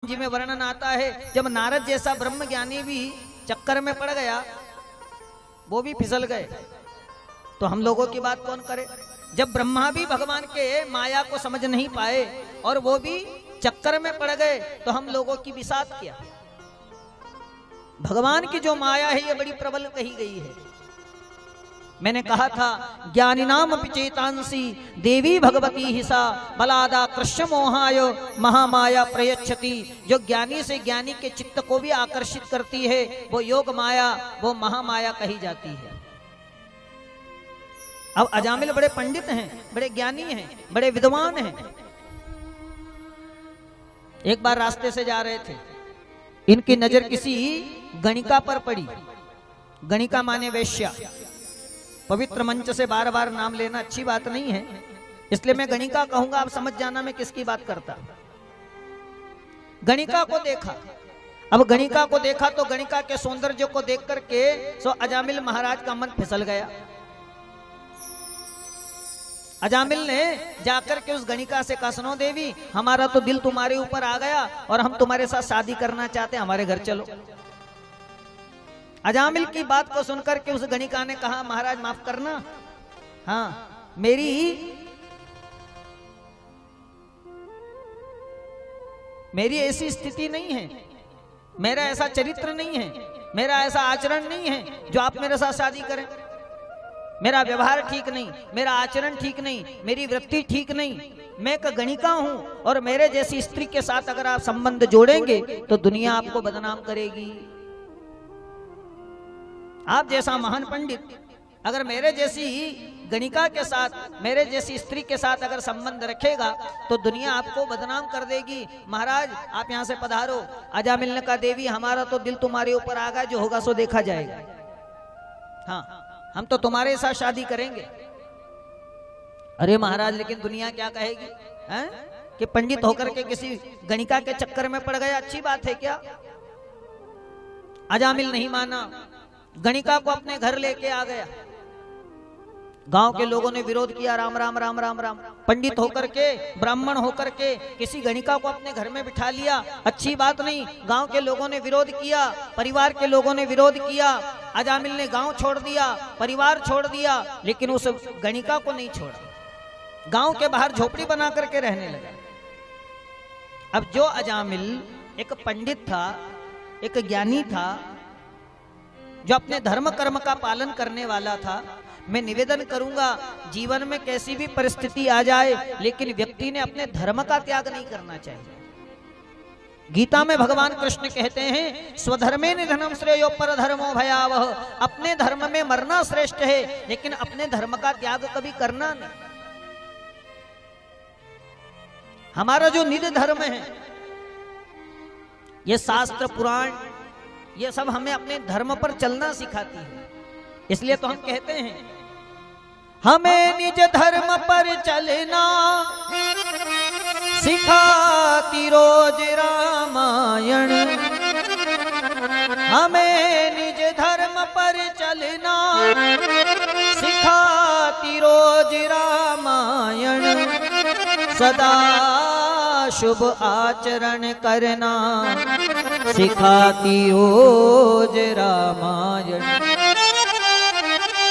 जी में वर्णन आता है जब नारद जैसा ब्रह्म ज्ञानी भी चक्कर में पड़ गया, वो भी फिसल गए, तो हम लोगों की बात कौन करे। जब ब्रह्मा भी भगवान के माया को समझ नहीं पाए और वो भी चक्कर में पड़ गए, तो हम लोगों की विसात क्या। भगवान की जो माया है ये बड़ी प्रबल कही गई है। मैंने कहा था ज्ञानी नाम पिचेतांसी देवी भगवती हिसा बलादा कृष्ण मोहाय महामाया प्रयच्छति। जो ज्ञानी से ज्ञानी के चित्त को भी आकर्षित करती है वो योग माया, वो महामाया कही जाती है। अब अजामिल बड़े पंडित हैं, बड़े ज्ञानी हैं, बड़े विद्वान हैं। एक बार रास्ते से जा रहे थे, इनकी नजर किसी गणिका पर पड़ी। गणिका माने वेश्या। पवित्र मंच से बार बार नाम लेना अच्छी बात नहीं है, इसलिए मैं गणिका कहूंगा, आप समझ जाना मैं किसकी बात करता। गणिका को देखा। अब गणिका को देखा तो गणिका के सौंदर्य को देख करके सो अजामिल महाराज का मन फिसल गया। अजामिल ने जाकर के उस गणिका से कहा, सुनो देवी, हमारा तो दिल तुम्हारे ऊपर आ गया और हम तुम्हारे साथ शादी करना चाहते हैं, हमारे घर चलो। अजामिल की बात को सुनकर के उस गणिका ने कहा, महाराज माफ करना, हाँ मेरी ऐसी स्थिति नहीं है, मेरा ऐसा चरित्र नहीं है, मेरा ऐसा आचरण नहीं है जो आप मेरे साथ शादी करें। मेरा व्यवहार ठीक नहीं, मेरा आचरण ठीक नहीं, मेरी वृत्ति ठीक नहीं, मैं एक गणिका हूं और मेरे जैसी स्त्री के साथ अगर आप संबंध जोड़ेंगे तो दुनिया आपको बदनाम करेगी। आप जैसा महान पंडित अगर मेरे जैसी गणिका के साथ, मेरे जैसी स्त्री के साथ अगर संबंध रखेगा तो दुनिया आपको बदनाम कर देगी। महाराज आप यहां से पधारो। अजामिल ने कहा, देवी हमारा तो दिल तुम्हारे ऊपर आ गया, जो होगा सो देखा जाएगा। हाँ, हम तो तुम्हारे साथ शादी करेंगे। अरे महाराज, लेकिन दुनिया क्या कहेगी हैं? कि पंडित होकर के किसी गणिका के चक्कर में पड़ गया, अच्छी बात है क्या? अजामिल नहीं माना, गणिका को अपने घर लेके आ गया। गांव के लोगों ने विरोध किया, राम राम राम राम राम। पंडित होकर के, ब्राह्मण होकर के किसी गणिका को अपने घर में बिठा लिया, अच्छी बात नहीं। गांव के लोगों ने विरोध किया, परिवार के लोगों ने विरोध किया। अजामिल ने गांव छोड़ दिया, परिवार छोड़ दिया, लेकिन उस गणिका को नहीं छोड़ा। गांव के बाहर झोपड़ी बना करके रहने लगा। अब जो अजामिल एक पंडित था, एक ज्ञानी था, जो अपने धर्म कर्म का पालन करने वाला था, मैं निवेदन करूंगा जीवन में कैसी भी परिस्थिति आ जाए लेकिन व्यक्ति ने अपने धर्म का त्याग नहीं करना चाहिए। गीता में भगवान कृष्ण कहते हैं, स्वधर्मे निधनम श्रेयो पर धर्मो भयावह। अपने धर्म में मरना श्रेष्ठ है, लेकिन अपने धर्म का त्याग कभी करना नहीं। हमारा जो निज धर्म है, ये शास्त्र पुराण ये सब हमें अपने धर्म पर चलना सिखाती है। इसलिए तो हम कहते हैं, हमें निज धर्म पर चलना सिखाती रोज रामायण। हमें निज धर्म पर चलना सिखाती रोज रामायण। सदा शुभ आचरण करना सिखाती रोज रामायण।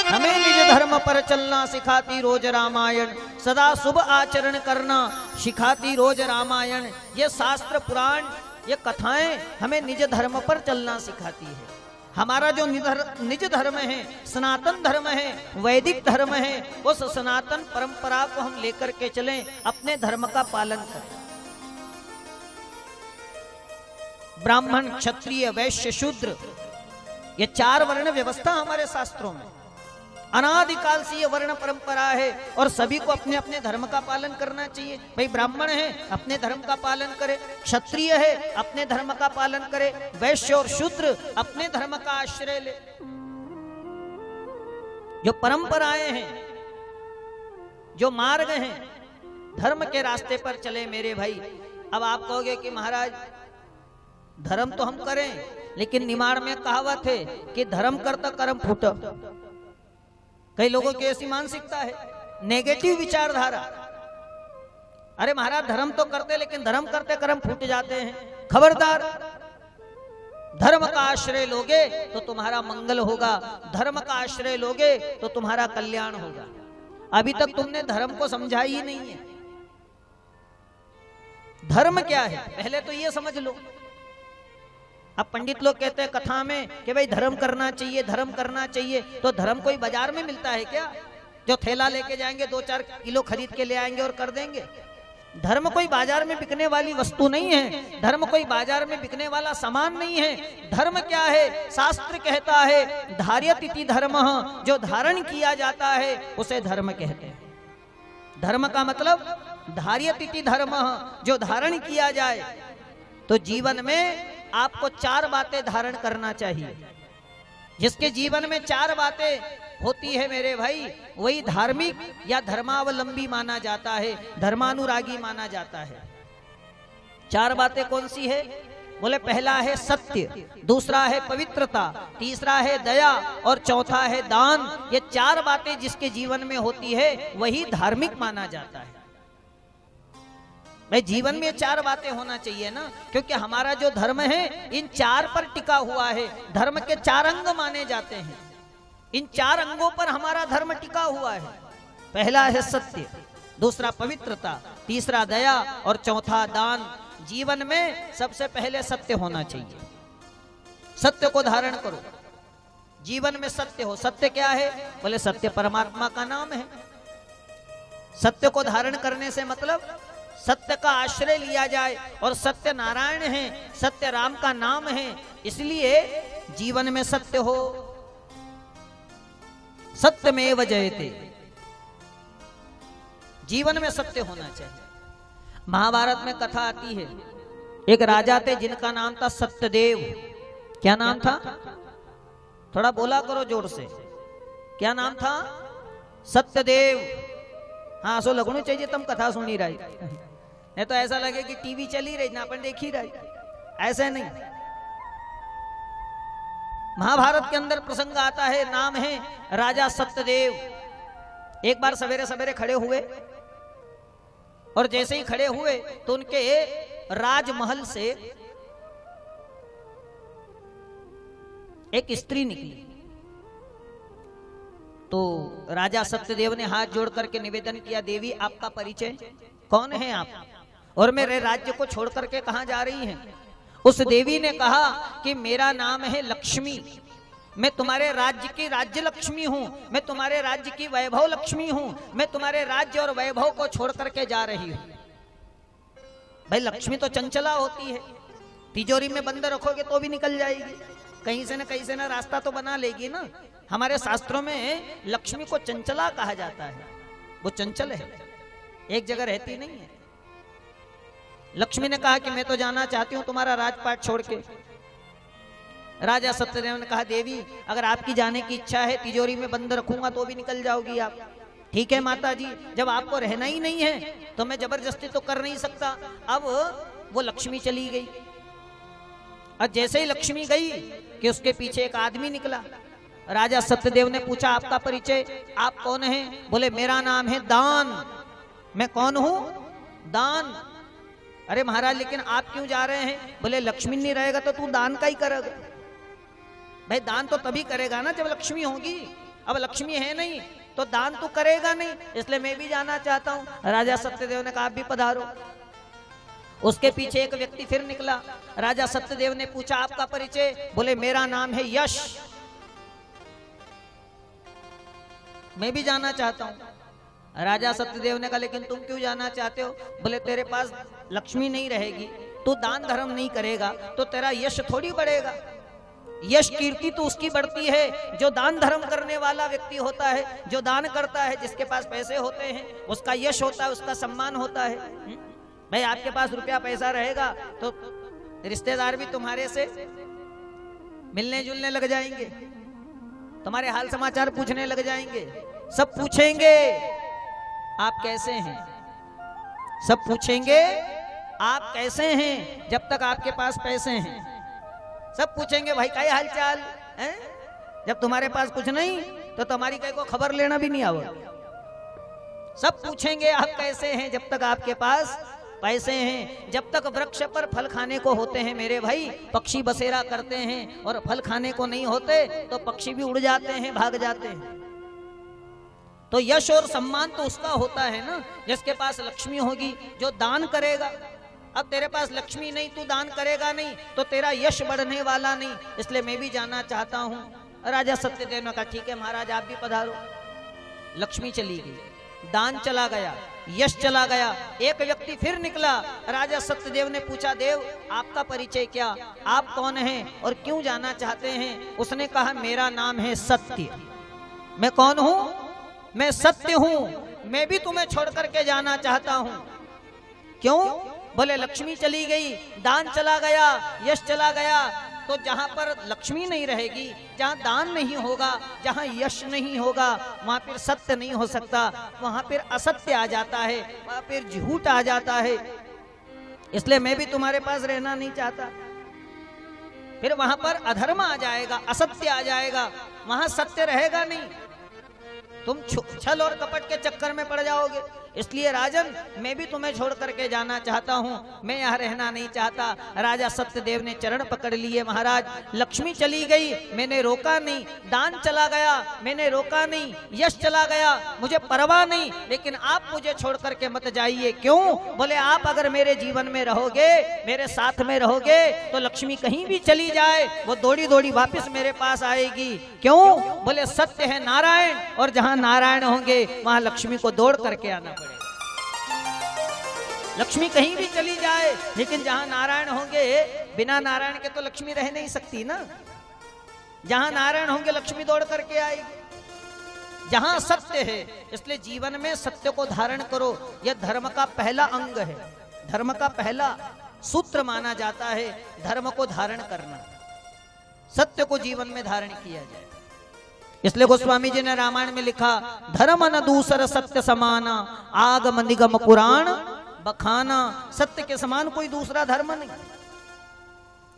हमें निज धर्म पर चलना सिखाती रोज रामायण। सदा शुभ आचरण करना सिखाती रोज रामायण। ये शास्त्र पुराण, ये कथाएं हमें निज धर्म पर चलना सिखाती है। हमारा जो निज धर्म है, सनातन धर्म है, वैदिक धर्म है, उस सनातन परंपरा को हम लेकर के चलें, अपने धर्म का पालन करें। ब्राह्मण, क्षत्रिय, वैश्य, शूद्र, ये चार वर्ण व्यवस्था हमारे शास्त्रों में अनादिकाल से ये वर्ण परंपरा है और सभी को अपने अपने धर्म का पालन करना चाहिए। भाई ब्राह्मण है, अपने धर्म का पालन करे, क्षत्रिय है, अपने धर्म का पालन करे, वैश्य और शूद्र अपने धर्म का आश्रय ले। जो परंपराएं हैं, जो मार्ग हैं, धर्म के रास्ते पर चले मेरे भाई। अब आप कहोगे कि महाराज धर्म तो हम करें, लेकिन निमाड़ में कहावत है कि धर्म करता कर्म फूट। कई लोगों की ऐसी मानसिकता है, नेगेटिव विचारधारा। अरे महाराज धर्म तो करते लेकिन धर्म करते कर्म फूट जाते हैं। खबरदार, धर्म का आश्रय लोगे तो तुम्हारा मंगल होगा, धर्म का आश्रय लोगे तो तुम्हारा कल्याण होगा। अभी तक तुमने धर्म को समझा ही नहीं है। धर्म क्या है पहले तो ये समझ लो। अब पंडित लोग कहते हैं कथा में कि भाई धर्म करना चाहिए, धर्म करना चाहिए, तो धर्म कोई बाजार में मिलता है क्या, जो थैला लेके जाएंगे 2-4 किलो खरीद के ले आएंगे और कर देंगे? धर्म कोई बाजार में बिकने वाली वस्तु नहीं है, धर्म कोई बाजार में बिकने वाला सामान नहीं है। धर्म क्या है? शास्त्र कहता है धार्यत इति धर्मः, जो धारण किया जाता है उसे धर्म कहते हैं। धर्म का मतलब धार्यत इति धर्मः, जो धारण किया जाए। तो जीवन में आपको 4 बातें धारण करना चाहिए। जिसके जीवन में 4 बातें होती है मेरे भाई, वही धार्मिक या धर्मावलंबी माना जाता है, धर्मानुरागी माना जाता है। 4 बातें कौन सी है? बोले पहला है सत्य, दूसरा है पवित्रता, तीसरा है दया और चौथा है दान। ये 4 बातें जिसके जीवन में होती है वही धार्मिक माना जाता है। भाई जीवन में 4 बातें होना चाहिए ना, क्योंकि हमारा जो धर्म है इन 4 पर टिका हुआ है। धर्म के 4 अंग माने जाते हैं, इन 4 अंगों पर हमारा धर्म टिका हुआ है। पहला है सत्य, दूसरा पवित्रता, तीसरा दया और चौथा दान। जीवन में सबसे पहले सत्य होना चाहिए। सत्य को धारण करो, जीवन में सत्य हो। सत्य क्या है? बोले सत्य परमात्मा का नाम है। सत्य को धारण करने से मतलब सत्य का आश्रय लिया जाए, और सत्य नारायण है, सत्य राम का नाम है, इसलिए जीवन में सत्य हो। सत्यमेव जयते, जीवन में सत्य होना चाहिए। महाभारत में कथा आती है, एक राजा थे जिनका नाम था सत्यदेव। क्या नाम था? थोड़ा बोला करो जोर से, क्या नाम था? सत्यदेव। हाँ सो लगनू चाहिए तुम कथा सुनी रही, नहीं तो ऐसा लगे कि टीवी चली रही ना अपन देख ही रही। ऐसे नहीं, महाभारत के अंदर प्रसंग आता है, नाम है राजा सत्यदेव। एक बार सवेरे सवेरे खड़े हुए, और जैसे ही खड़े हुए तो उनके राजमहल से एक स्त्री निकली। तो राजा सत्यदेव ने हाथ जोड़ करके निवेदन किया, देवी आपका परिचय, कौन है आप, और मेरे राज्य को छोड़ करके कहां जा रही हैं? उस देवी ने कहा कि मेरा नाम है लक्ष्मी, मैं तुम्हारे राज्य की राज्य लक्ष्मी हूं, मैं तुम्हारे राज्य की वैभव लक्ष्मी हूं, मैं तुम्हारे राज्य और वैभव को छोड़ करके जा रही हूं। भाई लक्ष्मी तो चंचला होती है, तिजोरी में बंद रखोगे तो भी निकल जाएगी, कहीं से ना रास्ता तो बना लेगी ना। हमारे शास्त्रों में लक्ष्मी को चंचला कहा जाता है, वो चंचल है, एक जगह रहती नहीं है। लक्ष्मी ने कहा कि मैं तो जाना चाहती हूं तुम्हारा राजपाट छोड़ के। राजा सत्यदेव ने कहा, देवी अगर आपकी जाने की इच्छा है, तिजोरी में बंद रखूंगा तो भी निकल जाओगी आप। ठीक है माता जी, जब आपको रहना ही नहीं है तो मैं जबरदस्ती तो कर नहीं सकता। अब वो लक्ष्मी चली गई, और जैसे ही लक्ष्मी गई कि उसके पीछे एक आदमी निकला। राजा सत्यदेव ने पूछा, आपका परिचय, आप कौन हैं? बोले मेरा नाम है दान। मैं कौन हूं? दान। अरे महाराज लेकिन आप क्यों जा रहे हैं? बोले लक्ष्मी नहीं रहेगा तो तू दान का ही करेगा। भाई दान तो तभी करेगा ना जब लक्ष्मी होगी, अब लक्ष्मी है नहीं तो दान तो करेगा नहीं, इसलिए मैं भी जाना चाहता हूं। राजा सत्यदेव ने कहा, आप भी पधारो। उसके पीछे एक व्यक्ति फिर निकला। राजा सत्यदेव ने पूछा, आपका परिचय? बोले मेरा नाम है यश, मैं भी जाना चाहता हूं। राजा सत्यदेव ने कहा, लेकिन तुम क्यों जाना चाहते हो? बोले तेरे पास लक्ष्मी नहीं रहेगी, तू दान धर्म नहीं करेगा तो तेरा यश थोड़ी बढ़ेगा। यश कीर्ति तो उसकी बढ़ती है जो दान धर्म करने वाला व्यक्ति होता है, जो दान करता है, जिसके पास पैसे होते हैं उसका यश होता है, उसका सम्मान होता है। भाई आपके पास रुपया पैसा रहेगा तो रिश्तेदार भी तुम्हारे से मिलने जुलने लग जाएंगे, तुम्हारे हाल समाचार पूछने लग जाएंगे, सब पूछेंगे आप कैसे हैं, सब पूछेंगे आप कैसे हैं। जब तक आपके पास पैसे हैं सब पूछेंगे भाई क्या हाल चाल है। जब तुम्हारे पास कुछ नहीं तो तुम्हारी कहीं को खबर लेना भी नहीं आवा। सब पूछेंगे आप कैसे हैं जब तक आपके पास पैसे हैं, जब तक वृक्ष पर फल खाने को होते हैं मेरे भाई पक्षी बसेरा करते हैं, और फल खाने को नहीं होते तो पक्षी भी उड़ जाते हैं, भाग जाते हैं। तो यश और सम्मान तो उसका होता है ना जिसके पास लक्ष्मी होगी, जो दान करेगा। अब तेरे पास लक्ष्मी नहीं, तू दान करेगा नहीं तो तेरा यश बढ़ने वाला नहीं। इसलिए मैं भी जाना चाहता हूं। राजा सत्यदेव ने कहा ठीक है महाराज आप भी पधारो। लक्ष्मी चली गई, दान चला गया, यश चला गया। एक व्यक्ति फिर निकला। राजा सत्यदेव ने पूछा देव आपका परिचय क्या, आप कौन हैं और क्यों जाना चाहते हैं? उसने कहा मेरा नाम है सत्य। मैं कौन हूं? मैं सत्य हूं। मैं भी तुम्हें छोड़ करके जाना चाहता हूं। क्यों? बोले लक्ष्मी चली गई, दान चला गया, यश चला गया। तो जहां पर लक्ष्मी नहीं रहेगी, जहां दान नहीं होगा, जहां यश नहीं होगा, वहां फिर सत्य नहीं हो सकता, वहां फिर असत्य आ जाता है, वहां फिर झूठ आ जाता है। इसलिए मैं भी तुम्हारे पास रहना नहीं चाहता। फिर वहां पर अधर्म आ जाएगा, असत्य आ जाएगा, वहां सत्य रहेगा नहीं, तुम छल और कपट के चक्कर में पड़ जाओगे। इसलिए राजन मैं भी तुम्हें छोड़ करके जाना चाहता हूं, मैं यहां रहना नहीं चाहता। राजा सत्यदेव ने चरण पकड़ लिए। महाराज लक्ष्मी चली गई, मैंने रोका नहीं, दान चला गया, मैंने रोका नहीं, यश चला गया, मुझे परवाह नहीं, लेकिन आप मुझे छोड़ करके मत जाइए। क्यों? बोले आप अगर मेरे जीवन में रहोगे, मेरे साथ में रहोगे तो लक्ष्मी कहीं भी चली जाए वो दौड़ी दौड़ी वापस मेरे पास आएगी। क्यों? बोले सत्य है नारायण, और जहां नारायण होंगे वहां लक्ष्मी को दौड़ करके आना पड़ेगा। लक्ष्मी कहीं भी चली जाए लेकिन जहां नारायण होंगे, बिना नारायण के तो लक्ष्मी रह नहीं सकती ना। जहां नारायण होंगे लक्ष्मी दौड़ करके आएगी। जहां सत्य है, इसलिए जीवन में सत्य को धारण करो। यह धर्म का पहला अंग है, धर्म का पहला सूत्र माना जाता है धर्म को धारण करना, सत्य को जीवन में धारण किया जाए। इसलिए गोस्वामी जी ने रामायण में लिखा धर्म न दूसर सत्य समाना, आगम निगम पुराण बखाना। सत्य के समान कोई दूसरा धर्म नहीं।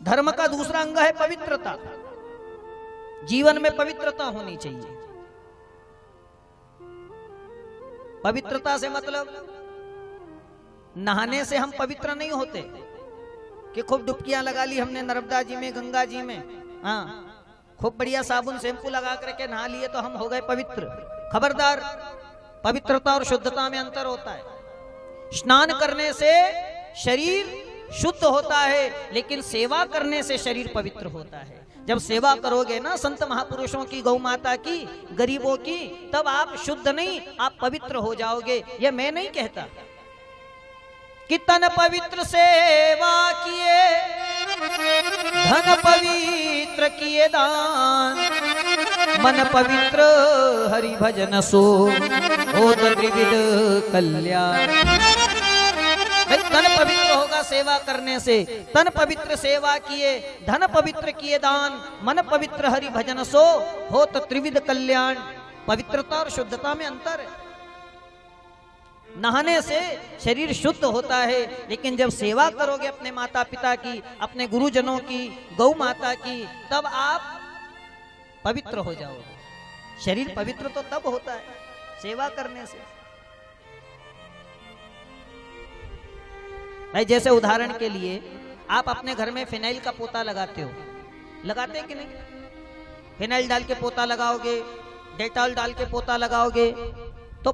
धर्म का दूसरा अंग है पवित्रता। जीवन में पवित्रता होनी चाहिए। पवित्रता से मतलब नहाने से हम पवित्र नहीं होते कि खूब डुबकियां लगा ली हमने नर्मदा जी में, गंगा जी में, हाँ खूब बढ़िया साबुन शैम्पू लगा करके नहा लिए तो हम हो गए पवित्र। खबरदार, पवित्रता और शुद्धता में अंतर होता है। स्नान करने से शरीर शुद्ध होता है, लेकिन सेवा करने से शरीर पवित्र होता है। जब सेवा करोगे ना संत महापुरुषों की, गौ माता की, गरीबों की, तब आप शुद्ध नहीं, आप पवित्र हो जाओगे। यह मैं नहीं कहता। कि तन पवित्र सेवा किए, धन पवित्र किए दान, मन पवित्र हरि भजन सो हो त्रिविध कल्याण। तन पवित्र होगा सेवा करने से, तन पवित्र सेवा किए, धन पवित्र किए दान, मन पवित्र हरि भजन सो हो त्रिविध कल्याण। पवित्रता और शुद्धता में अंतर है। नहाने से शरीर शुद्ध होता है, लेकिन जब सेवा करोगे अपने माता पिता की, अपने गुरुजनों की, गौ माता की, तब आप पवित्र हो जाओगे। शरीर पवित्र तो तब होता है सेवा करने से। भाई जैसे उदाहरण के लिए आप अपने घर में फिनाइल का पोता लगाते हो, लगाते हैं कि नहीं? फिनाइल डाल के पोता लगाओगे, डेटॉल डाल के पोता लगाओगे, तो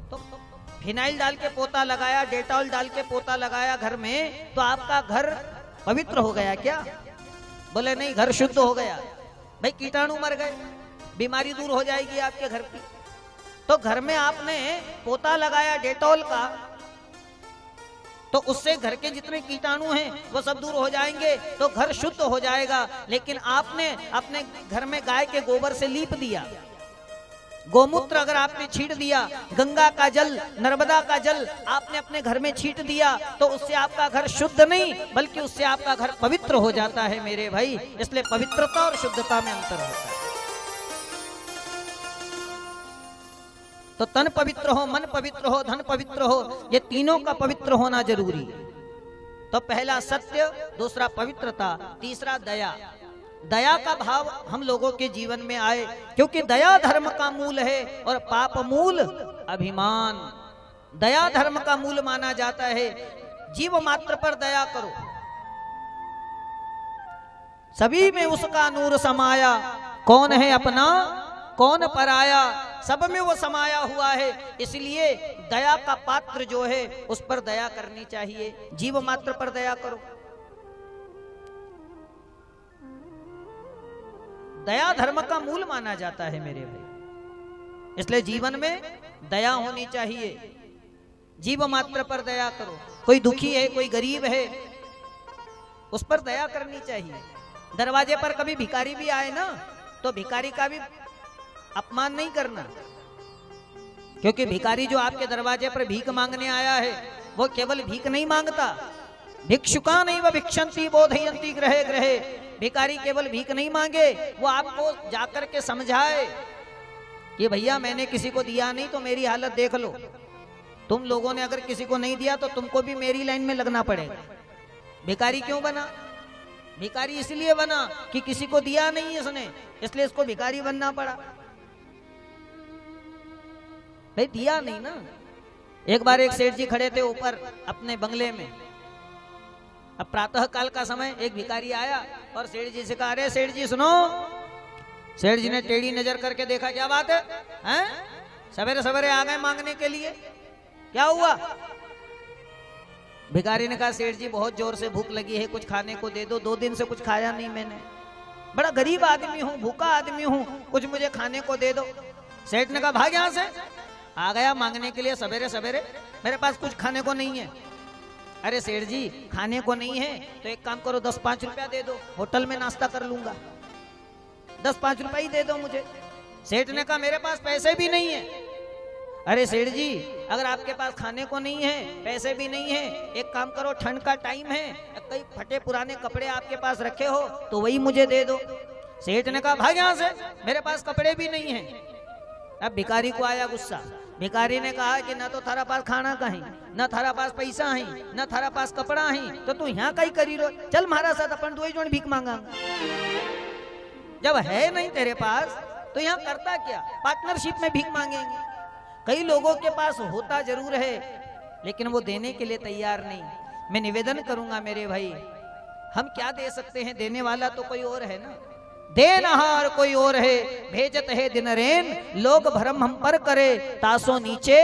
फिनाइल डाल के पोता लगाया, डेटॉल डाल के पोता लगाया घर में, तो आपका घर पवित्र हो गया क्या? बोले नहीं, घर शुद्ध हो गया। भाई कीटाणु मर गए, बीमारी दूर हो जाएगी आपके घर की। तो घर में आपने पोता लगाया डेटॉल का, तो उससे घर के जितने कीटाणु हैं वो सब दूर हो जाएंगे, तो घर शुद्ध हो जाएगा। लेकिन आपने अपने घर में गाय के गोबर से लीप दिया, गोमूत्र अगर आपने छींट दिया, गंगा का जल, नर्मदा का जल आपने अपने घर में छींट दिया, तो उससे आपका घर शुद्ध नहीं बल्कि उससे आपका घर पवित्र हो जाता है मेरे भाई। इसलिए पवित्रता और शुद्धता में अंतर होता है। तो तन पवित्र हो, मन पवित्र हो, धन पवित्र हो, ये तीनों का पवित्र होना जरूरी है। तो पहला सत्य, दूसरा पवित्रता, तीसरा दया। दया का भाव हम लोगों के जीवन में आए, क्योंकि दया धर्म का मूल है और पाप मूल अभिमान। दया धर्म का मूल माना जाता है। जीव मात्र पर दया करो। सभी में उसका नूर समाया, कौन है अपना कौन पराया, सब में वो समाया हुआ है। इसलिए दया का पात्र जो है उस पर दया करनी चाहिए। जीव मात्र पर दया करो। दया धर्म का मूल माना जाता है मेरे भाई, इसलिए जीवन में दया होनी चाहिए। जीव मात्र पर दया करो। कोई दुखी है, कोई गरीब है, उस पर दया करनी चाहिए। दरवाजे पर कभी भिखारी भी आए ना, तो भिखारी का भी अपमान नहीं करना, क्योंकि भिखारी जो आपके दरवाजे पर भीख मांगने आया है वो केवल भीख नहीं मांगता। भिक्षुका नहीं व भिक्षंती बोधयंती ग्रहे ग्रहे। भिखारी केवल भीख नहीं मांगे, वो आपको जाकर के समझाए कि भैया मैंने किसी को दिया नहीं तो मेरी हालत देख लो। तुम लोगों ने अगर किसी को नहीं दिया तो तुमको भी मेरी लाइन में लगना पड़ेगा। भिखारी क्यों बना? भिखारी इसलिए बना कि किसी को दिया नहीं इसने, इसलिए इसको भिखारी बनना पड़ा। भाई दिया नहीं ना। एक बार एक सेठ जी खड़े थे ऊपर अपने बंगले में। अब प्रातः काल का समय, एक भिखारी आया और सेठ जी से कहा, अरे सेठ जी सुनो। सेठ जी ने टेढ़ी नजर करके देखा, क्या बात है, हैं? सवेरे सवेरे आ गए मांगने के लिए, क्या हुआ? भिखारी ने कहा, सेठ जी बहुत जोर से भूख लगी है, कुछ खाने को दे दो, 2 दिन से कुछ खाया नहीं मैंने, बड़ा गरीब आदमी हूँ, भूखा आदमी हूँ, कुछ मुझे खाने को दे दो। सेठ ने कहा, भाग यहाँ से। आ गया मांगने के लिए सवेरे सवेरे, मेरे पास कुछ खाने को नहीं है। अरे सेठ जी खाने को नहीं है तो एक काम करो, 10-5 रुपया दे दो, होटल में नाश्ता कर लूंगा, 10-5 रुपया ही दे दो मुझे। सेठ ने कहा, मेरे पास पैसे भी नहीं है। अरे सेठ जी अगर आपके पास खाने को नहीं है, पैसे भी नहीं है, एक काम करो, ठंड का टाइम है, कई फटे पुराने कपड़े आपके पास रखे हो तो वही मुझे दे दो। सेठ ने कहा, भाग यहाँ से, मेरे पास कपड़े भी नहीं है। अब भिखारी को आया गुस्सा। भिखारी ने कहा कि न तो थारा पास खाना कहीं, न थारा पास पैसा है, न थारा पास कपड़ा है, तो तू यहाँ कहीं करी रो, चल हमारा साथ, अपन 2 जोड़ भीख मांगा। जब है नहीं तेरे पास तो यहाँ करता क्या? पार्टनरशिप में भीख मांगेंगे। कई लोगों के पास होता जरूर है लेकिन वो देने के लिए तैयार नहीं। मैं निवेदन करूंगा मेरे भाई, हम क्या दे सकते हैं? देने वाला तो कोई और है ना। देनहार कोई और है, भेजत है दिन रेन, लोग भरम हम पर करे, तासो नीचे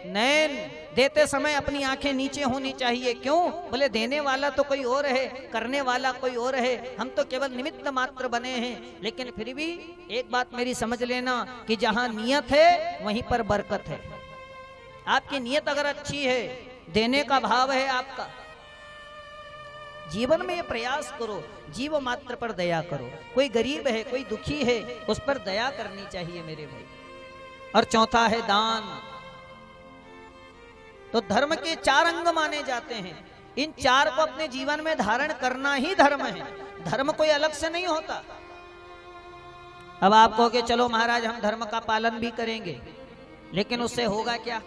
नैन। देते समय अपनी आंखें नीचे होनी चाहिए। क्यों? बोले देने वाला तो कोई और है, करने वाला कोई और है, हम तो केवल निमित्त मात्र बने हैं। लेकिन फिर भी एक बात मेरी समझ लेना कि जहां नियत है वहीं पर बरकत है। आपकी नियत अगर अच्छी है, देने का भाव है आपका, जीवन में ये प्रयास करो, जीव मात्र पर दया करो। कोई गरीब है, कोई दुखी है, उस पर दया करनी चाहिए मेरे भाई। और चौथा है दान। तो धर्म के 4 अंग माने जाते हैं, इन 4 को अपने जीवन में धारण करना ही धर्म है। धर्म कोई अलग से नहीं होता। अब आप कहोगे चलो महाराज हम धर्म का पालन भी करेंगे, लेकिन उससे होगा क्या?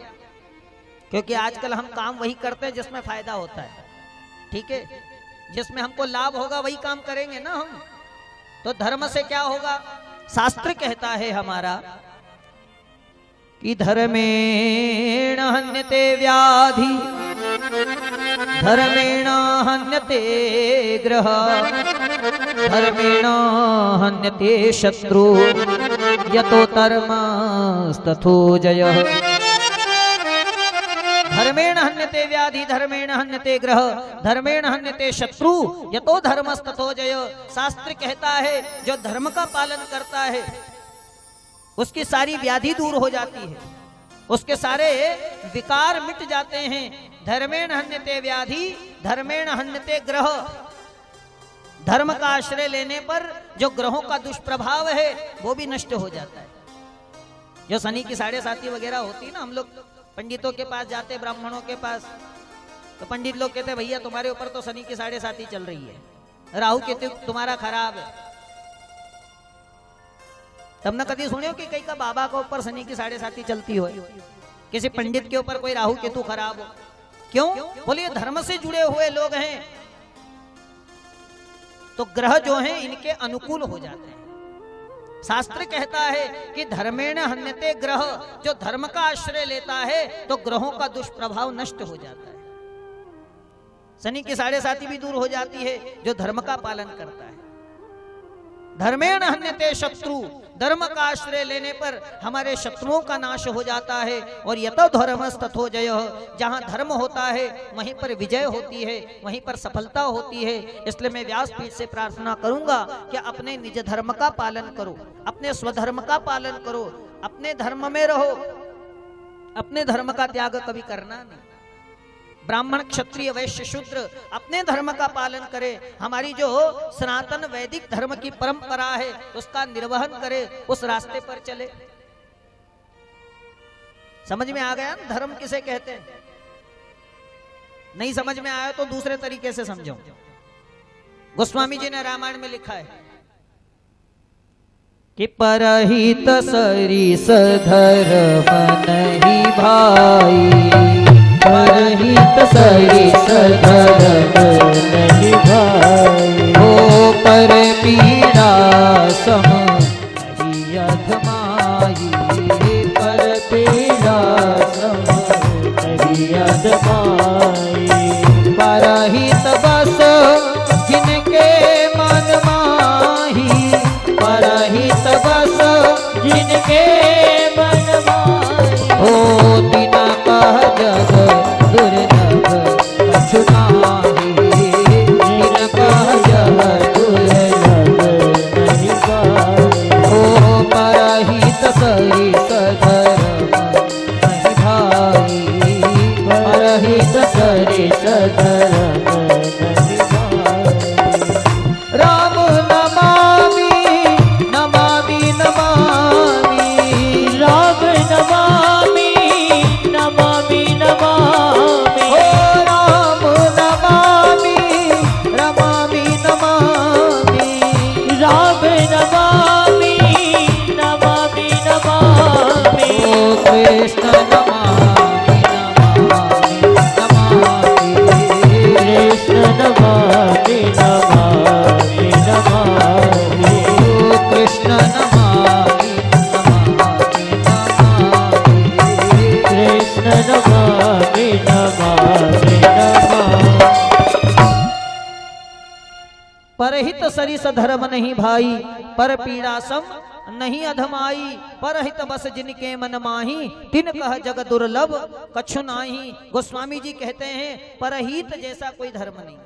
क्योंकि आजकल हम काम वही करते हैं जिसमें फायदा होता है, ठीक है, जिसमें हमको लाभ होगा वही काम करेंगे ना हम। तो धर्म से क्या होगा? शास्त्र कहता है हमारा कि धर्मेण हन्यते व्याधि, धर्मेण हन्यते ग्रह, धर्मेण हन्यते शत्रु, यतो धर्मस्तथो जयः। धर्मेण हन्यते व्याधि, धर्मेण हन्यते ग्रह, धर्मेण हन्यते शत्रु, यतो धर्मस्तथो जय। शास्त्र कहता है जो धर्म का पालन करता है उसकी सारी व्याधि दूर हो जाती है, उसके सारे विकार मिट जाते हैं। धर्मेण हन्यते व्याधि, धर्मेण हन्यते ग्रह। धर्म का आश्रय लेने पर जो ग्रहों का दुष्प्रभाव है वो भी नष्ट हो जाता है। जो शनि की 7.5 वगैरह होती है ना, हम लोग पंडितों के पास जाते, ब्राह्मणों के पास, तो पंडित लोग कहते भैया तुम्हारे ऊपर तो शनि की 7.5 चल रही है, राहु केतु तुम्हारा खराब है। तब न कभी सुने हो कि कई का बाबा के ऊपर शनि की 7.5 चलती हो, किसी पंडित के ऊपर कोई राहु केतु खराब हो? क्यों? बोलिए धर्म से जुड़े हुए लोग हैं तो ग्रह जो हैं इनके अनुकूल हो जाते हैं। शास्त्र कहता है कि धर्मेण हन्यते ग्रह, जो धर्म का आश्रय लेता है तो ग्रहों का दुष्प्रभाव नष्ट हो जाता है। शनि की 7.5 भी दूर हो जाती है जो धर्म का पालन करता है। धर्मेण हन्यते शत्रु, धर्म का आश्रय लेने पर हमारे शत्रुओं का नाश हो जाता है। और यतो धर्मस्तथो जयः, जहां धर्म होता है वहीं पर विजय होती है, वहीं पर सफलता होती है। इसलिए मैं व्यासपीठ से प्रार्थना करूंगा कि अपने निज धर्म का पालन करो, अपने स्वधर्म का पालन करो, अपने धर्म में रहो, अपने धर्म का त्याग कभी करना नहीं। ब्राह्मण क्षत्रिय वैश्य शूद्र अपने धर्म का पालन करे, हमारी जो सनातन वैदिक धर्म की परंपरा है उसका निर्वहन करे, उस रास्ते पर चले। समझ में आ गया ना धर्म किसे कहते हैं? नहीं समझ में आया तो दूसरे तरीके से समझो। गोस्वामी जी ने रामायण में लिखा है कि परहित सरिस धर्म नहीं भाई, परहित सरिस धर्म नहीं भाई, हो पर पीड़ा सम नहीं अधमाई, पर पीड़ा सम नहीं अधमाई। परहित बस जिनके मन माही, परहित बस जिनके मन माही, हो बिना कह जग दुर्लभ कछु नाही, बिना कह जग दुर्लभ नहीं पाई। हो परहित सरिस धर्म नहीं भाई, परहित सरिस धर्म नहीं भाई। राम नमामि नमामि नमामि, राम नमामि नमामि नमामि, हो राम नमामि रमामि नमामि, राम नमामि नमामि नमामि, हो कृष्ण नमामि नमामि नमामि, कृष्ण नमामि नमामि नमामि, हो कृष्ण नमामि नमामि नमामि, कृष्ण नमामि नमामि नमामि। परहित सरिस धर्म नहीं भाई, पर पीड़ा सम नहीं अधमाई, परहित बस जिनके मन माही, तिन कह जग दुर्लभ कछु नाही। गोस्वामी जी कहते हैं परहित जैसा कोई धर्म नहीं।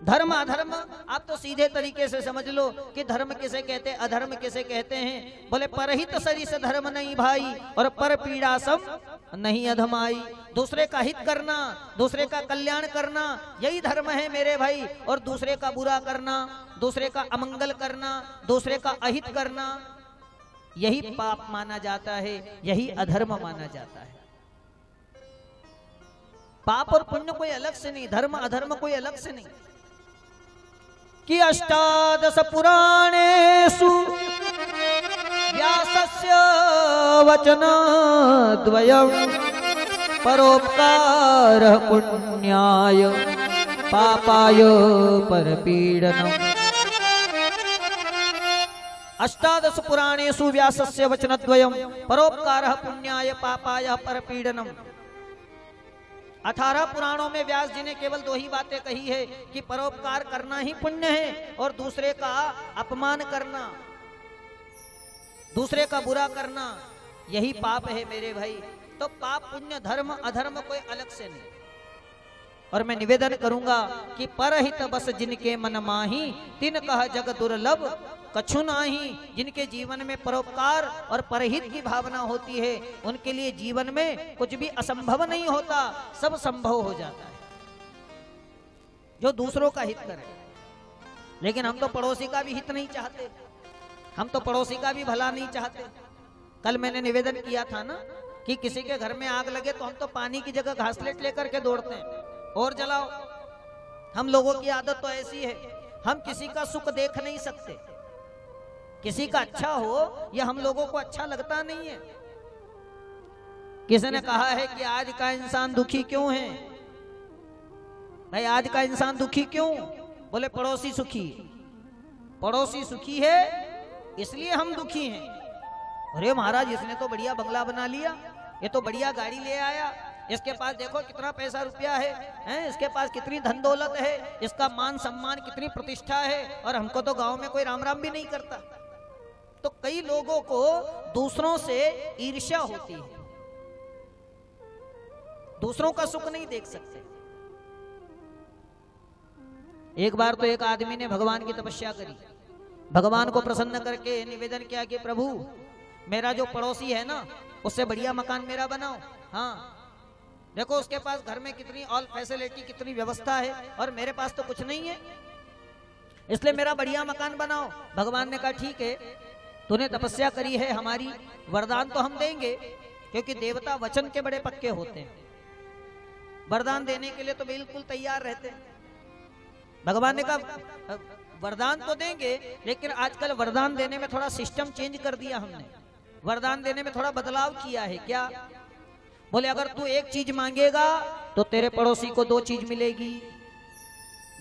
धर्म अधर्म आप तो सीधे तरीके से समझ लो कि धर्म किसे कहते हैं, अधर्म किसे कहते हैं। बोले परहित सरिस धर्म नहीं भाई और पर पीड़ा सम नहीं अधमाई। दूसरे का हित करना, दूसरे का कल्याण करना, यही धर्म है मेरे भाई। और दूसरे का बुरा करना, दूसरे का अमंगल करना, दूसरे का अहित करना, यही पाप माना जाता है, यही अधर्म माना जाता है। पाप और पुण्य कोई अलग से नहीं, धर्म अधर्म कोई अलग से नहीं। कि अष्टादश पुराणेषु व्यासस्य वचनद्वयम् परोपकारः पुण्याय पापाय परपीडनम्। अष्टादश पुराणेषु व्यासस्य वचनद्वयम् परोपकारः पुण्याय पापाय परपीडनम्। 18 पुराणों में व्यास जी ने केवल 2 ही बातें कही है कि परोपकार करना ही पुण्य है और दूसरे का अपमान करना, दूसरे का बुरा करना यही पाप है मेरे भाई। तो पाप पुण्य धर्म अधर्म कोई अलग से नहीं। और मैं निवेदन करूंगा कि परहित बस जिनके मन माही, तिन कह जग दुर्लभ कछु नाही। जिनके जीवन में परोपकार और परहित की भावना होती है उनके लिए जीवन में कुछ भी असंभव नहीं होता, सब संभव हो जाता है। जो दूसरों का हित करे, लेकिन हम तो पड़ोसी का भी हित नहीं चाहते, हम तो पड़ोसी का भी भला नहीं चाहते। कल मैंने निवेदन किया था ना कि किसी के घर में आग लगे तो हम तो पानी की जगह घासलेट लेकर के दौड़ते हैं और जलाओ। हम लोगों की आदत तो ऐसी है, हम किसी का सुख देख नहीं सकते। किसी का अच्छा हो यह हम लोगों को अच्छा लगता नहीं है। किसी ने कहा है कि आज का इंसान दुखी क्यों है? भाई आज का इंसान दुखी क्यों? बोले पड़ोसी सुखी। पड़ोसी सुखी है इसलिए हम दुखी हैं। अरे महाराज इसने तो बढ़िया बंगला बना लिया, ये तो बढ़िया गाड़ी ले आया, इसके पास देखो कितना पैसा रुपया है, इसके पास कितनी धन दौलत है, इसका मान सम्मान कितनी प्रतिष्ठा है, और हमको तो गांव में कोई राम राम भी नहीं करता। तो कई लोगों को दूसरों से ईर्ष्या होती है, दूसरों का सुख नहीं देख सकते। एक बार तो एक आदमी ने भगवान की तपस्या करी, भगवान को प्रसन्न करके निवेदन किया कि प्रभु मेरा जो पड़ोसी है ना उससे बढ़िया मकान मेरा बनाओ। हाँ देखो उसके पास घर में कितनी ऑल फैसिलिटी, कितनी व्यवस्था है, और मेरे पास तो कुछ नहीं है, इसलिए मेरा बढ़िया मकान बनाओ। भगवान ने कहा ठीक है, तूने तपस्या करी है हमारी, वरदान तो हम देंगे, क्योंकि देवता वचन के बड़े पक्के होते हैं, वरदान देने के लिए तो बिल्कुल तैयार रहते हैं। भगवान ने कहा वरदान तो देंगे, लेकिन आजकल वरदान देने में थोड़ा सिस्टम चेंज कर दिया हमने, वरदान देने में थोड़ा बदलाव किया है। क्या? बोले अगर तू एक चीज मांगेगा तो तेरे पड़ोसी को 2 चीज मिलेगी।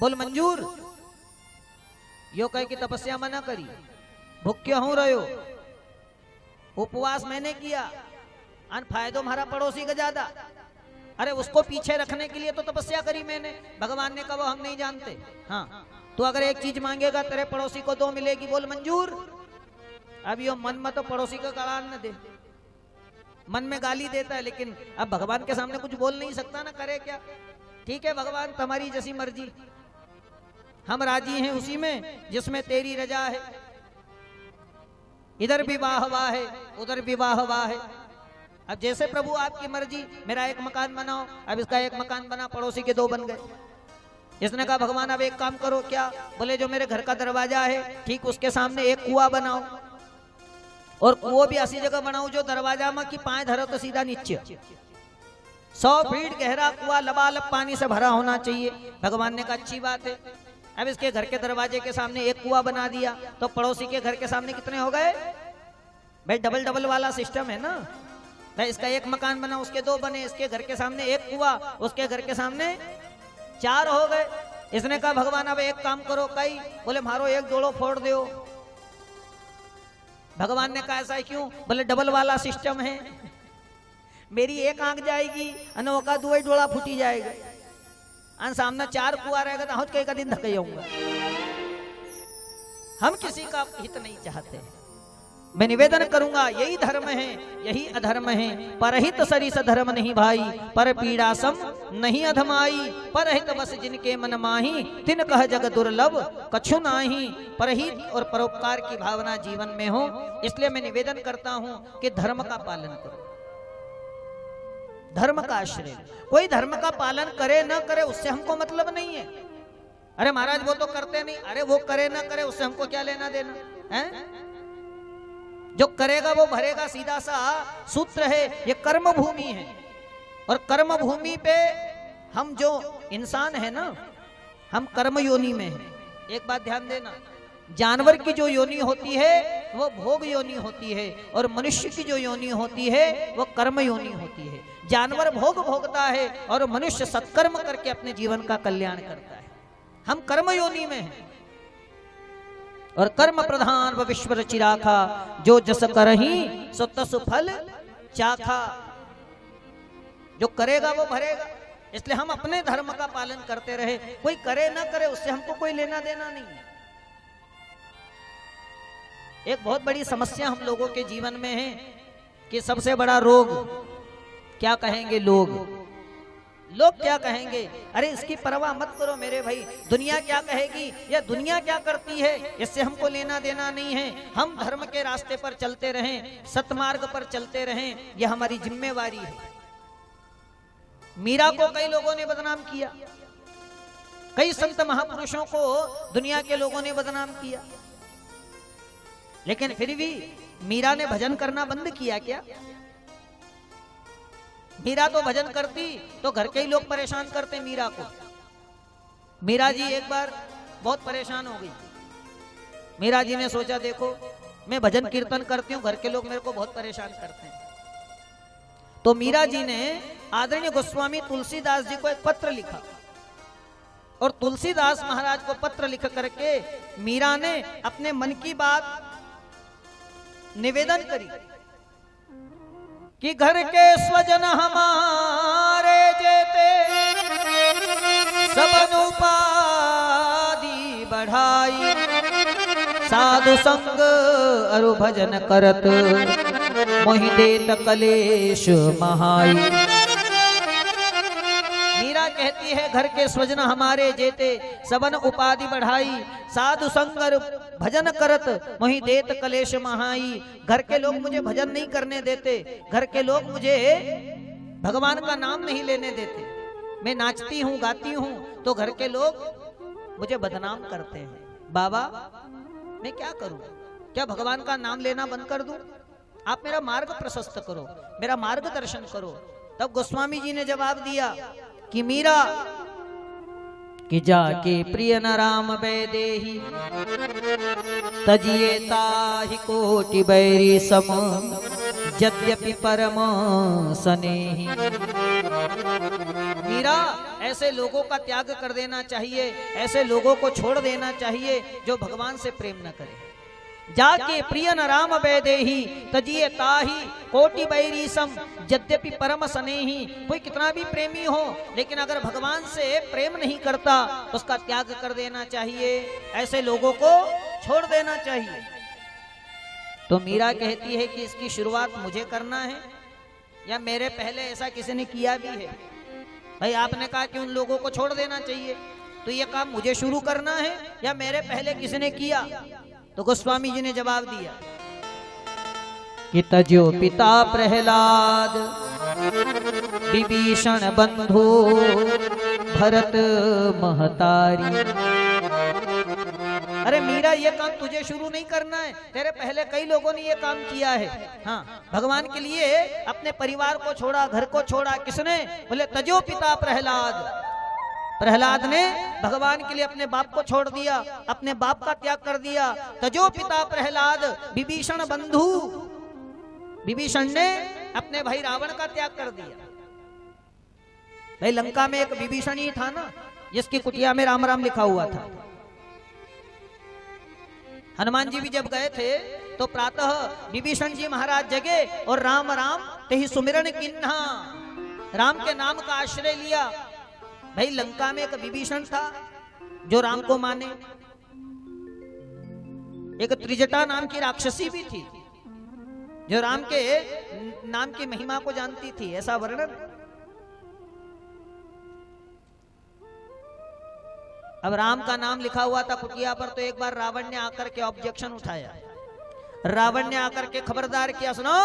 बोल मंजूर? यो कह की तपस्या मना करी, भूखे हो रहे हो, उपवास मैंने किया, अन फायदो हमारा पड़ोसी का ज्यादा, अरे उसको पीछे रखने के लिए तो तपस्या करी मैंने। भगवान ने कहा वो हम नहीं जानते। हाँ तो अगर एक चीज मांगेगा तेरे पड़ोसी को 2 मिलेगी। बोल मंजूर? अब यो मन में तो पड़ोसी का गड़ान न दे, मन में गाली देता है, लेकिन अब भगवान के सामने कुछ बोल नहीं सकता ना, करे क्या? ठीक है भगवान तुम्हारी जैसी मर्जी, हम राजी हैं उसी में जिसमें तेरी रजा है। इधर भी वाह वाह है, उधर भी वाह वाह है। अब जैसे प्रभु आपकी मर्जी, मेरा एक मकान बनाओ। अब इसका एक मकान बना, पड़ोसी के 2 बन गए। इसने कहा भगवान अब एक काम करो। क्या? बोले जो मेरे घर का दरवाजा है ठीक उसके सामने एक कुआं बनाओ, और कुआं भी ऐसी जगह बनाओ जो दरवाजा में की पाए धरो तो सीधा नीचे, 100 फीट गहरा कुआं लबालब पानी से भरा होना चाहिए। भगवान ने कहा अच्छी बात है। अब इसके घर के दरवाजे के सामने एक कुआं बना दिया, तो पड़ोसी के घर के सामने कितने हो गए भाई? डबल डबल वाला सिस्टम है ना। तो इसका एक मकान बना, उसके 2 बने, इसके घर के सामने एक कुआं, उसके घर के सामने 4 हो गए। इसने कहा भगवान अब एक काम करो। कई? बोले मारो एक जोड़ो फोड़ दो। भगवान ने कहा ऐसा क्यों? बोले डबल वाला सिस्टम है, मेरी एक आंख जाएगी, अनोखा 2 डोला फूटी जाएगा, अन सामने 4 कुआं रहेगा तो हौज कई का दिन धके जाऊंगा। हम किसी का हित नहीं चाहते। मैं निवेदन करूंगा यही धर्म है, यही अधर्म है। परहित सरिस धर्म नहीं भाई, पर पीड़ा सम नहीं अधमाई। परहित बस जिनके मन माही, तिन कह जग दुर्लभ कछु नाही। परहित और परोपकार की भावना जीवन में हो, इसलिए मैं निवेदन करता हूं कि धर्म का पालन करो, धर्म का आश्रय। कोई धर्म का पालन करे न करे उससे हमको मतलब नहीं है। अरे महाराज वो तो करते नहीं, अरे वो करे न करे उससे हमको क्या लेना देना है? जो करेगा वो भरेगा, सीधा सा सूत्र है। ये कर्म भूमि है, और कर्म भूमि पे हम जो इंसान है ना, हम कर्म योनि में हैं। एक बात ध्यान देना, जानवर की जो योनि होती है वो भोग योनि होती है, और मनुष्य की जो योनि होती है वो कर्म योनि होती है। जानवर भोग भोगता है और मनुष्य सत्कर्म करके अपने जीवन का कल्याण करता है। हम कर्म योनि में हैं, और कर्म प्रधान व विश्व रचिराखा, जो जस करही सो तस फल चाखा। जो करेगा वो भरेगा, इसलिए हम अपने धर्म का पालन करते रहे। कोई करे ना करे उससे हमको कोई लेना देना नहीं है। एक बहुत बड़ी समस्या हम लोगों के जीवन में है कि सबसे बड़ा रोग, क्या कहेंगे लोग, लोग क्या कहेंगे? अरे इसकी परवाह मत करो मेरे भाई, दुनिया क्या कहेगी या दुनिया क्या करती है, इससे हमको लेना देना नहीं है। हम धर्म के रास्ते पर चलते रहें, सतमार्ग पर चलते रहें, यह हमारी जिम्मेवारी है। मीरा को कई लोगों ने बदनाम किया, कई संत महापुरुषों को दुनिया के लोगों ने बदनाम किया, लेकिन फिर भी मीरा ने भजन करना बंद किया क्या? मीरा तो भजन करती तो घर के ही लोग परेशान करते मीरा को। मीरा जी एक बार बहुत परेशान हो गई। मीरा जी ने सोचा देखो मैं भजन कीर्तन करती हूँ, घर के लोग मेरे को बहुत परेशान करते हैं। तो मीरा जी ने आदरणीय गोस्वामी तुलसीदास जी को एक पत्र लिखा, और तुलसीदास महाराज को पत्र लिख करके मीरा ने अपने मन की बात निवेदन करी। कि घर के स्वजन हमारे जेते सबन उपाधि बढ़ाई, साधु संग अरु भजन करत मोहि देत कलेश महाई। मीरा कहती है घर के स्वजन हमारे जेते सबन उपाधि बढ़ाई, साधु संग अरु भजन करत मोहि देत कलेश महाई। घर के लोग मुझे भजन नहीं करने देते, घर के लोग मुझे भगवान का नाम नहीं लेने देते। मैं नाचती हूँ गाती हूँ तो घर के लोग मुझे बदनाम करते हैं। बाबा मैं क्या करूं? क्या भगवान का नाम लेना बंद कर दूं? आप मेरा मार्ग प्रशस्त करो, मेरा मार्गदर्शन करो। तब गोस्वामी जी ने जवाब दिया कि मीरा कि जाके प्रिय न राम वैदेही तजिए ताहि कोटि बैरी सम यद्यपि परम सनेही। मीरा ऐसे लोगों का त्याग कर देना चाहिए, ऐसे लोगों को छोड़ देना चाहिए जो भगवान से प्रेम न करे। जाके प्रिय न राम वैदेही तजिए ताहि कोटि बैरी सम यद्यपि परम सनेही। कोई कितना भी प्रेमी हो लेकिन अगर भगवान से प्रेम नहीं करता तो उसका त्याग कर देना चाहिए, ऐसे लोगों को छोड़ देना चाहिए। तो मीरा कहती है कि इसकी शुरुआत मुझे करना है या मेरे पहले ऐसा किसी ने किया भी है? भाई आपने कहा कि उन लोगों को छोड़ देना चाहिए, तो ये काम मुझे शुरू करना है या मेरे पहले किसी ने किया? तो गोस्वामी जी ने जवाब दिया कि तजो पिता प्रहलाद विभीषण बंधु भरत महतारी। अरे मीरा ये काम तुझे शुरू नहीं करना है, तेरे पहले कई लोगों ने ये काम किया है। हाँ, भगवान के लिए अपने परिवार को छोड़ा, घर को छोड़ा। किसने? बोले तजो पिता प्रहलाद। प्रहलाद ने भगवान के लिए अपने बाप को छोड़ दिया, अपने बाप का त्याग कर दिया। तजो पिता प्रहलाद विभीषण बंधु, विभीषण ने अपने भाई रावण का त्याग कर दिया। भाई लंका में एक विभीषण ही था ना जिसकी कुटिया में राम राम लिखा हुआ था। हनुमान जी भी जब गए थे तो प्रातः विभीषण जी महाराज जगे और राम राम तेहि सुमिरन किन्हा, राम के नाम का आश्रय लिया। भाई लंका में एक विभीषण था जो राम को माने, एक त्रिजटा नाम की राक्षसी भी थी जो राम के नाम की महिमा को जानती थी, ऐसा वर्णन। अब राम का नाम लिखा हुआ था कुटिया पर, तो एक बार रावण ने आकर के ऑब्जेक्शन उठाया। रावण ने आकर के खबरदार किया, सुनो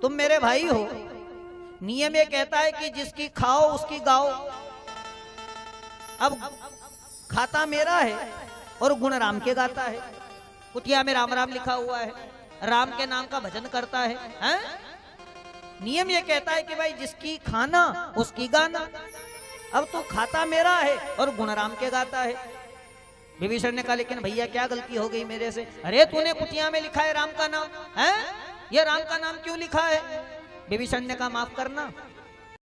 तुम मेरे भाई हो, नियम ये कहता है कि जिसकी खाओ उसकी गाओ। अब खाता मेरा है और गुण राम के गाता है। कुटिया में राम राम लिखा हुआ है, राम के नाम का भजन करता है, हैं? नियम ये कहता है कि भाई जिसकी खाना उसकी गाना। अब तो खाता मेरा है और गुण राम के गाता है। विभीषण ने कहा लेकिन भैया क्या गलती हो गई मेरे से? अरे तूने कुटिया में लिखा है राम का नाम, है ये राम का नाम क्यों लिखा है? विभीषण ने कहा माफ करना,